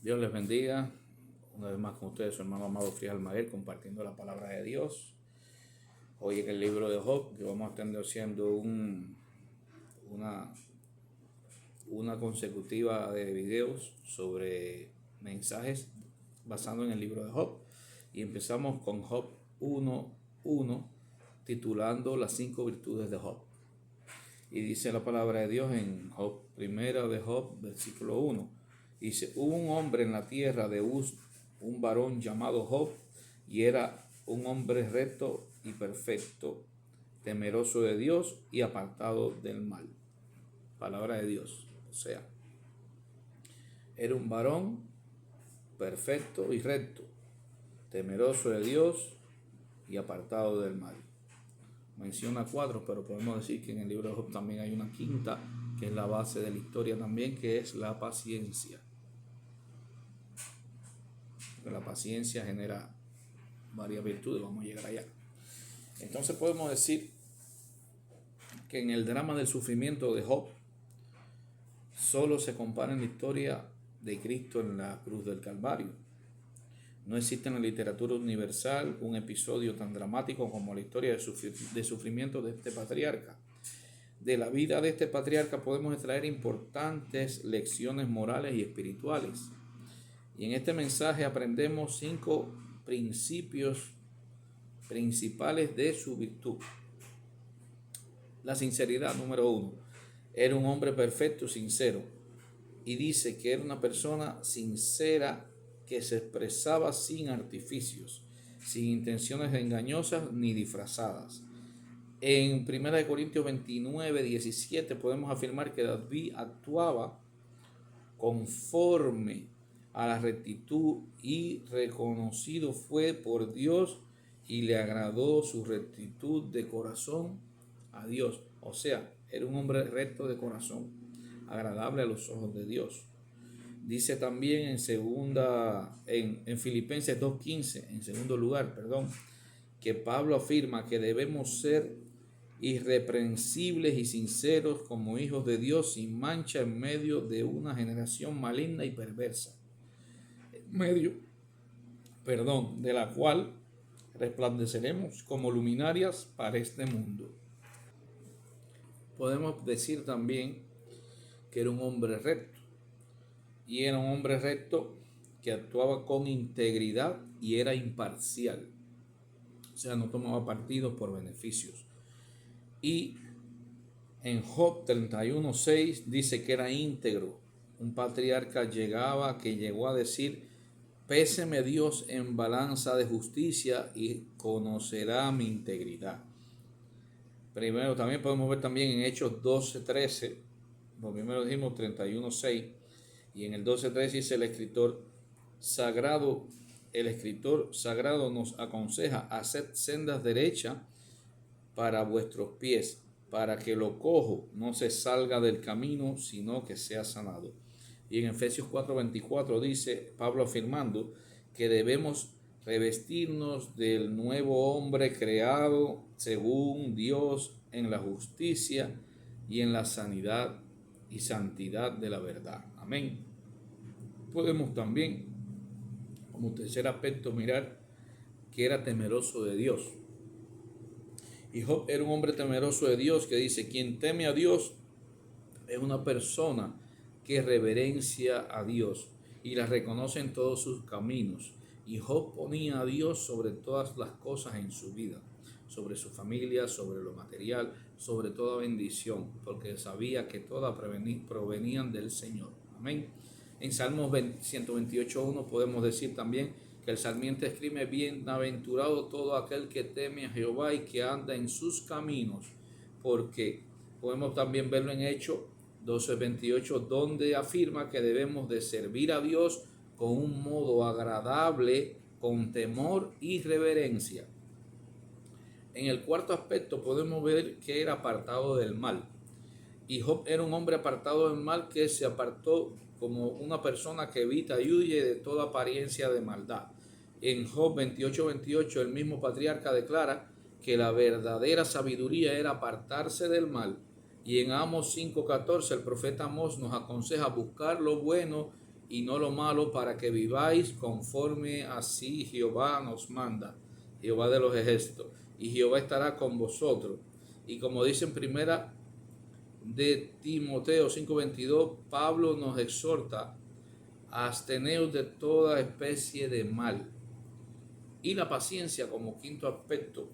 Dios les bendiga. Una vez más con ustedes, su hermano amado Frías Almaguer, compartiendo la palabra de Dios. Hoy en el libro de Job, que vamos a estar haciendo una, una consecutiva de videos sobre mensajes basado en el libro de Job. Y empezamos con Job 1:1, titulando las 5 virtudes de Job. Y dice la palabra de Dios en Job, primera de Job, versículo 1. Dice, hubo un hombre en la tierra de Uz, un varón llamado Job, y era un hombre recto y perfecto, temeroso de Dios y apartado del mal. Palabra de Dios. O sea, era un varón perfecto y recto, temeroso de Dios y apartado del mal. Menciona 4, pero podemos decir que en el libro de Job también hay una quinta, que es la base de la historia también, que es la paciencia. La paciencia genera varias virtudes, vamos a llegar allá. Entonces podemos decir que en el drama del sufrimiento de Job solo se compara en la historia de Cristo en la cruz del Calvario. No existe en la literatura universal un episodio tan dramático como la historia de sufrimiento de este patriarca. De la vida de este patriarca podemos extraer importantes lecciones morales y espirituales. Y en este mensaje aprendemos 5 principios principales de su virtud. La sinceridad, número 1. Era un hombre perfecto, sincero. Y dice que era una persona sincera que se expresaba sin artificios, sin intenciones engañosas ni disfrazadas. En 1 Corintios 29:17 podemos afirmar que David actuaba conforme a la rectitud y reconocido fue por Dios y le agradó su rectitud de corazón a Dios. O sea, era un hombre recto de corazón, agradable a los ojos de Dios. Dice también en Filipenses 2:15, en segundo lugar, que Pablo afirma que debemos ser irreprensibles y sinceros como hijos de Dios sin mancha en medio de una generación maligna y perversa, de la cual resplandeceremos como luminarias para este mundo. Podemos decir también que era un hombre recto, y era un hombre recto que actuaba con integridad y era imparcial, o sea, no tomaba partidos por beneficios. Y en Job 31:6 dice que era íntegro. Un patriarca que llegó a decir, péseme Dios en balanza de justicia y conocerá mi integridad. Primero también podemos ver también en Hechos 12:13, lo primero dijimos 31:6, y en el 12:13 dice el escritor sagrado nos aconseja, haced sendas derechas para vuestros pies, para que lo cojo no se salga del camino, sino que sea sanado. Y en Efesios 4:24 dice Pablo afirmando que debemos revestirnos del nuevo hombre creado según Dios en la justicia y en la sanidad y santidad de la verdad. Amén. Podemos también, como tercer aspecto, mirar que era temeroso de Dios. Y Job era un hombre temeroso de Dios, que dice, quien teme a Dios es una persona que reverencia a Dios y la reconoce en todos sus caminos. Y Job ponía a Dios sobre todas las cosas en su vida, sobre su familia, sobre lo material, sobre toda bendición, porque sabía que todas provenían del Señor. Amén. En Salmos 128:1 podemos decir también que el salmista escribe, bienaventurado todo aquel que teme a Jehová y que anda en sus caminos, porque podemos también verlo en Hechos 12:28, donde afirma que debemos de servir a Dios con un modo agradable, con temor y reverencia. En el cuarto aspecto podemos ver que era apartado del mal. Y Job era un hombre apartado del mal, que se apartó como una persona que evita y huye de toda apariencia de maldad. En Job 28:28 el mismo patriarca declara que la verdadera sabiduría era apartarse del mal. Y en Amos 5:14 el profeta Amós nos aconseja buscar lo bueno y no lo malo, para que viváis conforme así Jehová nos manda, Jehová de los ejércitos, y Jehová estará con vosotros. Y como dice en primera de Timoteo 5:22, Pablo nos exhorta a absteneos de toda especie de mal. Y la paciencia como quinto aspecto.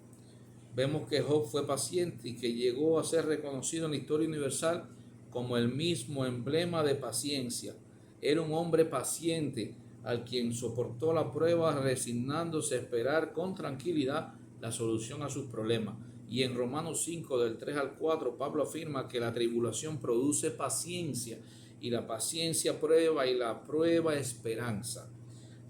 Vemos que Job fue paciente y que llegó a ser reconocido en la historia universal como el mismo emblema de paciencia. Era un hombre paciente al quien soportó la prueba resignándose a esperar con tranquilidad la solución a sus problemas. Y en Romanos 5 del 3 al 4 Pablo afirma que la tribulación produce paciencia y la paciencia prueba y la prueba esperanza.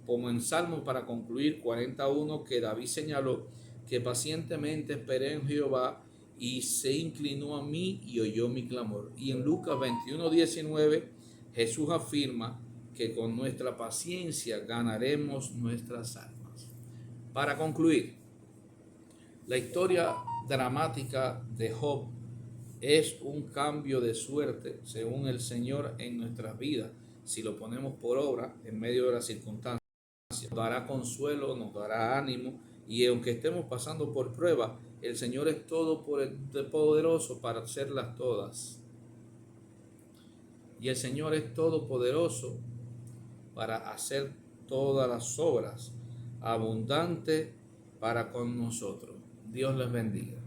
Como en Salmo, para concluir, 41, que David señaló que pacientemente esperé en Jehová y se inclinó a mí y oyó mi clamor. Y en Lucas 21:19 Jesús afirma que con nuestra paciencia ganaremos nuestras almas. Para concluir, la historia dramática de Job es un cambio de suerte según el Señor en nuestras vidas, si lo ponemos por obra en medio de las circunstancias. Nos dará consuelo, nos dará ánimo, y aunque estemos pasando por pruebas, el Señor es todopoderoso para hacerlas todas. Y el Señor es todopoderoso para hacer todas las obras, abundante para con nosotros. Dios les bendiga.